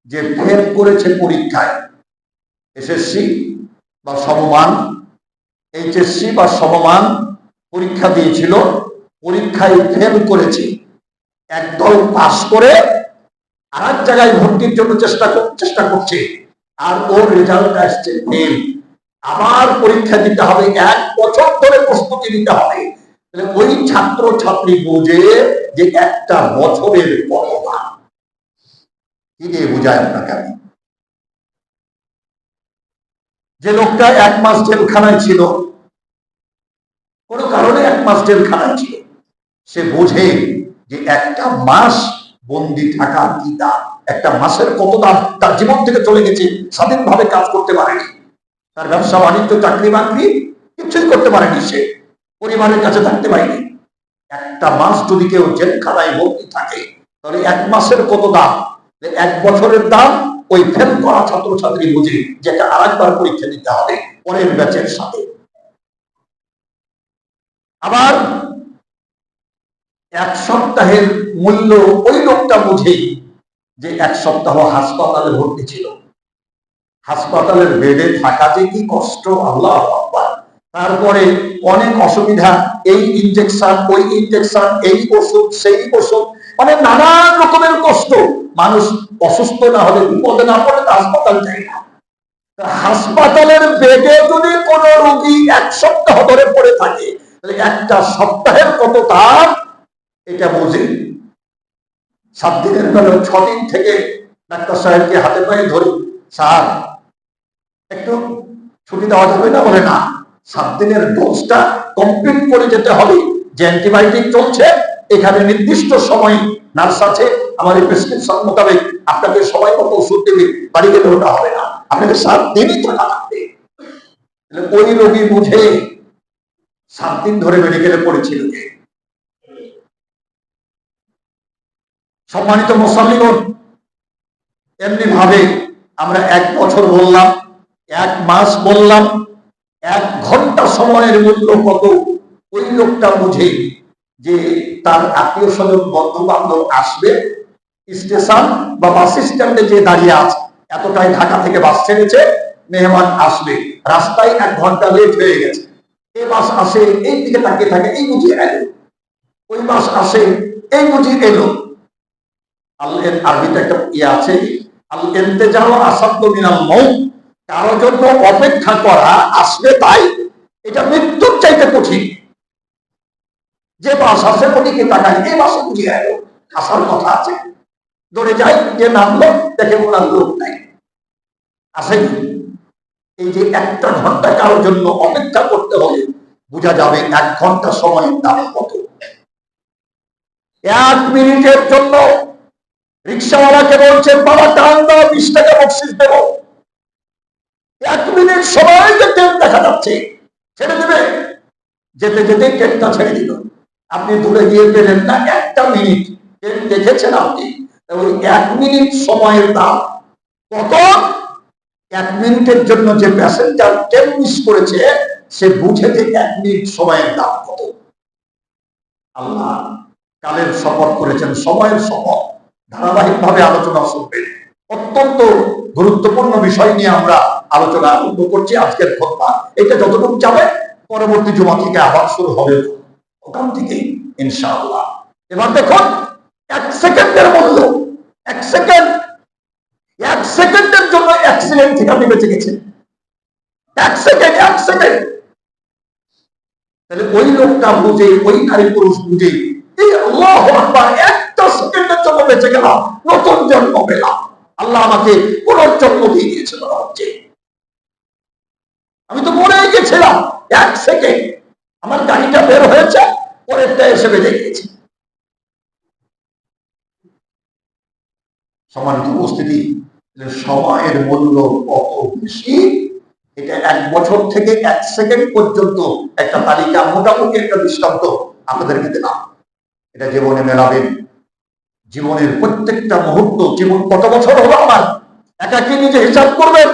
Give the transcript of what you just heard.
যে ফেল করেছে পরীক্ষায়, এসএসসি বা সমমান, এইচএসসি বা সমমান পরীক্ষা দিয়েছিল, পরীক্ষায় ফেল করেছে, একদল পাস করে আর এক জায়গায় ভর্তির জন্য চেষ্টা করছে, আর ওর রেজাল্ট আসছে ফেল। আবার পরীক্ষা দিতে হবে, 1 বছর ধরে প্রস্তুতি নিতে হবে। তাহলে ওই ছাত্র ছাত্রী বোঝে যে একটা বছরের কতটা, কি দিয়ে বোঝায় আপনাকে আমি? যে লোকটা 1 মাস জেলখানায় ছিল, কোনো কারণে 1 মাস জেলখানায় ছিল, সে বোঝে যে একটা মাস বন্দি থাকা কি দাম, একটা মাসের কত দাম। তার জীবন থেকে চলে গেছে, স্বাধীনভাবে কাজ করতে পারেনি, তার ব্যবসা বাণিজ্য চাকরি বাকরি কিছুই করতে পারেনি, সে পরিবারের কাছে থাকতে পারেনি। একটা মাস যদি কেউ জেলখানায় বন্দি থাকে, তাহলে 1 মাসের কত দাম, 1 বছরের দাম ওই ফেল করা ছাত্রছাত্রী বুঝে, যেটা আরেকবার পরীক্ষা দিতে হবে পরের ব্যাচের সাথে। আবার 1 সপ্তাহের মূল্য ওই লোকটা বুঝে যে 1 সপ্তাহ হাসপাতালে ভর্তি ছিল, হাসপাতালের বেডে থাকা যে কি কষ্ট, আল্লাহু আকবার। তারপরে অনেক অসুবিধা, এই ইনজেকশন, ওই ইনজেকশন, এই ওষুধ, সেই ওষুধ, মানে নানান রকমের কষ্ট। মানুষ অসুস্থ না হলে, বিপদে না পড়লে হাসপাতাল যায় না। হাসপাতালের বেডে যদি কোন রোগী 1 সপ্তাহ ধরে পড়ে থাকে, তাহলে একটা সপ্তাহের কত দাম এটা বুঝে। 7 দিনের বেলা 6 দিন থেকে ডাক্তার সাহেবকে হাতে পায়ে ধরি, স্যার একটু ছুটি দেওয়া যাবে না? বলে না, 7 দিনের ডোজটা কমপ্লিট করে যেতে হবে। যে অ্যান্টিবায়োটিক চলছে, এখানে নির্দিষ্ট সময় নার্স আছে, আমার এই প্রেসক্রিপশন মোতাবেক আপনাকে সময় মতো ওষুধ দেবে, বাড়ি গেলে ওটা হবে না, আপনাকে 7 দিনই থাকা লাগবে। ওই রোগী বুঝে 7 দিন ধরে মেডিকেলে পড়েছিল। যে সম্মানিত মুসল্লিগণ, এমনি ভাবে আমরা 1 বছর বললাম, 1 মাস বললাম, 1 ঘন্টা সময়ের মূল্য কত ওই লোকটা বুঝে। যে তার আত্মীয় স্বজন বন্ধু বান্ধব আসবে, স্টেশন বা বাস স্ট্যান্ডে যে দাঁড়িয়ে আছে, এতটাই ঢাকা থেকে বাস ছেড়েছে, মেহমান আসবে, রাস্তায় 1 ঘন্টা লেট হয়ে গেছে, এই বাস আসে, এই দিকে তাকিয়ে থাকে, এই বুঝি এলো, ওই বাস আসে, এই বুঝি এলো। আল্লাহর আরবিতে একটা আছে, আল ইন্তেজারু আসাদ্দু মিনাল মাউত, কারোর জন্য অপেক্ষা করা আসবে তাই এটা মৃত্যুর চাইতে কঠিন। যে বাস আসে ওদিকে তাকায়, এই বাসে বুঝি এলো, আসার কথা আছে, দৌড়ে যাই, যে নামলো দেখে ওনার লোক নাই, আসেনি। এই যে 1 ঘন্টা কারোর জন্য অপেক্ষা করতে হবে, বোঝা যাবে 1 ঘন্টা সময়ের দাম কত। 1 মিনিটের জন্য রিক্সাওয়ালাকে বলছে, বাবা টান দাও, 20 টাকা বকশিশ দেব। 1 মিনিট সময় যে ট্রেন দেখা যাচ্ছে, ছেড়ে দেবে, যেতে যেতে ট্রেনটা ছেড়ে দিল, আপনি দূরে গিয়ে পেলেন না। 1টা মিনিট ট্রেন দেখেছেন আপনি, ওই 1 মিনিট সময়ের দাম কত। 1 মিনিটের জন্য যে প্যাসেঞ্জার ট্রেন মিস করেছে, সে বুঝে যে 1 মিনিট সময়ের দাম কত। আল্লাহ কালের শপথ করেছেন, সময়ের শপথ। ধারাবাহিকভাবে আলোচনা শুনবেন, অত্যন্ত গুরুত্বপূর্ণ বিষয় নিয়ে আমরা আলোচনা আরম্ভ করছি। আজকের খুতবা এটা যতটুকু যাবে, পরবর্তী জুমা থেকে আবার শুরু হবে ওখান থেকে ইনশাআল্লাহ। এবার দেখুন, 1 সেকেন্ডের মূল্য, 1 সেকেন্ড, 1 সেকেন্ডের জন্য অ্যাক্সিডেন্ট থেকে আপনি বেঁচে গেছেন। 1 সেকেন্ড, 1 সেকেন্ড। তাহলে ওই লোকটা বুঝে, ওই নারী পুরুষ বুঝে, এই আল্লাহু আকবার, 1টা সেকেন্ডের জন্য বেঁচে গেলাম, নতুন জন্ম পেলাম, আল্লাহ আমাকে পুনর্জন্ম দিয়ে দিয়েছে মনে হচ্ছে। আমি তো মরে গেছিলাম, 1 সেকেন্ড আমার গাড়িটা বের হয়েছে, পরেরটা এসে বেঁধে গেছে। সম্মানিত উপস্থিতি, সময়ের মূল্য কত বেশি, এটা 1 বছর থেকে 1 সেকেন্ড পর্যন্ত একটা তালিকা, মোটামুটি একটা দৃষ্টান্ত আপনাদেরকে দিলাম। এটা জীবনে মেলাবেন, জীবনের প্রত্যেকটা মুহূর্ত, জীবন কত বছর হলো আমার, একাকি নিজে হিসাব করবেন।